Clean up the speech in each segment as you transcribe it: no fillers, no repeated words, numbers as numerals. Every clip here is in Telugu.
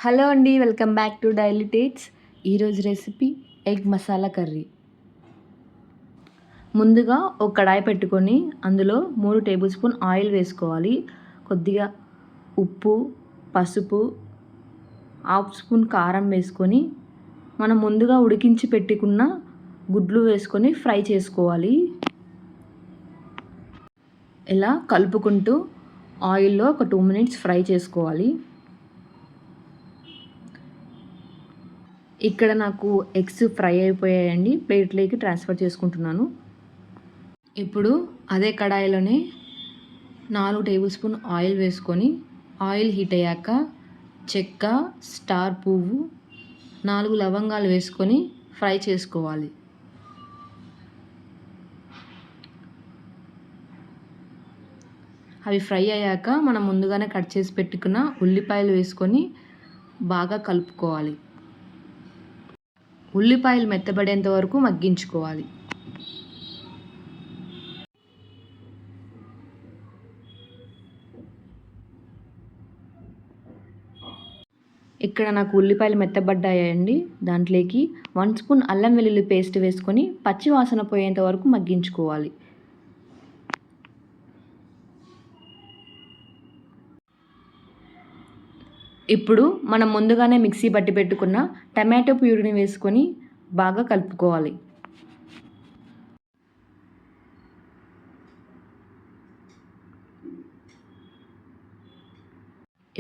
హలో అండి, వెల్కమ్ బ్యాక్ టు డైలీ టేట్స్. ఈరోజు రెసిపీ ఎగ్ మసాలా కర్రీ. ముందుగా ఒక కడాయి పెట్టుకొని అందులో 3 టేబుల్ స్పూన్ ఆయిల్ వేసుకోవాలి. కొద్దిగా ఉప్పు, పసుపు, హాఫ్ స్పూన్ కారం వేసుకొని మనం ముందుగా ఉడికించి పెట్టుకున్న గుడ్లు వేసుకొని ఫ్రై చేసుకోవాలి. ఇలా కలుపుకుంటూ ఆయిల్లో ఒక 2 మినిట్స్ ఫ్రై చేసుకోవాలి. ఇక్కడ నాకు ఎగ్స్ ఫ్రై అయిపోయాయండి. ప్లేట్లోకి ట్రాన్స్ఫర్ చేసుకుంటున్నాను. ఇప్పుడు అదే కడాయిలోనే 4 టేబుల్ స్పూన్ ఆయిల్ వేసుకొని ఆయిల్ హీట్ అయ్యాక చెక్క, స్టార్ పువ్వు, 4 లవంగాలు వేసుకొని ఫ్రై చేసుకోవాలి. అవి ఫ్రై అయ్యాక మనం ముందుగానే కట్ చేసి పెట్టుకున్న ఉల్లిపాయలు వేసుకొని బాగా కలుపుకోవాలి. ఉల్లిపాయలు మెత్తబడేంత వరకు మగ్గించుకోవాలి. ఇక్కడ నాకు ఉల్లిపాయలు మెత్తబడ్డాయండి. దాంట్లోకి 1 స్పూన్ అల్లం వెల్లుల్లి పేస్ట్ వేసుకొని పచ్చి వాసన పోయేంత వరకు మగ్గించుకోవాలి. ఇప్పుడు మనం ముందుగానే మిక్సీ పట్టి పెట్టుకున్న టమాటో ప్యూరీని వేసుకొని బాగా కలుపుకోవాలి.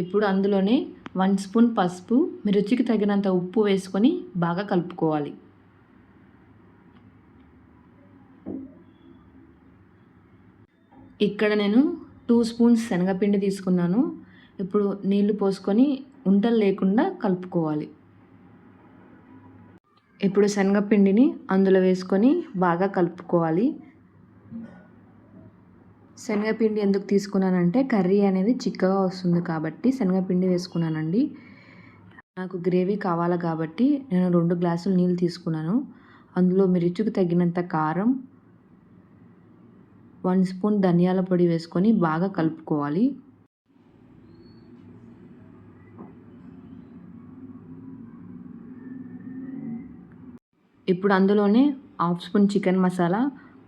ఇప్పుడు అందులోనే 1 స్పూన్ పసుపు, మీ రుచికి తగినంత ఉప్పు వేసుకొని బాగా కలుపుకోవాలి. ఇక్కడ నేను 2 స్పూన్స్ శనగపిండి తీసుకున్నాను. ఇప్పుడు నీళ్లు పోసుకొని ఉంటలు లేకుండా కలుపుకోవాలి. ఇప్పుడు శనగపిండిని అందులో వేసుకొని బాగా కలుపుకోవాలి. శనగపిండి ఎందుకు తీసుకున్నానంటే కర్రీ అనేది చిక్కగా వస్తుంది కాబట్టి శనగపిండి వేసుకున్నానండి. నాకు గ్రేవీ కావాలి కాబట్టి నేను 2 గ్లాసులు నీళ్ళు తీసుకున్నాను. అందులో మీ రుచికి తగినంత కారం, 1 స్పూన్ ధనియాల పొడి వేసుకొని బాగా కలుపుకోవాలి. ఇప్పుడు అందులోనే హాఫ్ స్పూన్ చికెన్ మసాలా,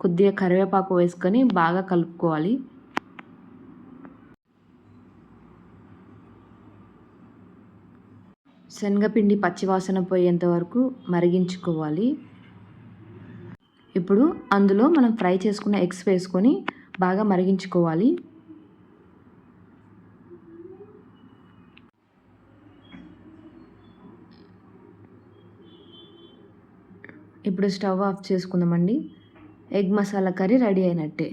కొద్దిగా కరివేపాకు వేసుకొని బాగా కలుపుకోవాలి. శనగపిండి పచ్చివాసన పోయేంత వరకు మరిగించుకోవాలి. ఇప్పుడు అందులో మనం ఫ్రై చేసుకున్న ఎగ్స్ వేసుకొని బాగా మరిగించుకోవాలి. ఇప్పుడు స్టవ్ ఆఫ్ చేసుకుందామండి. ఎగ్ మసాలా కర్రీ రెడీ అయినట్టే.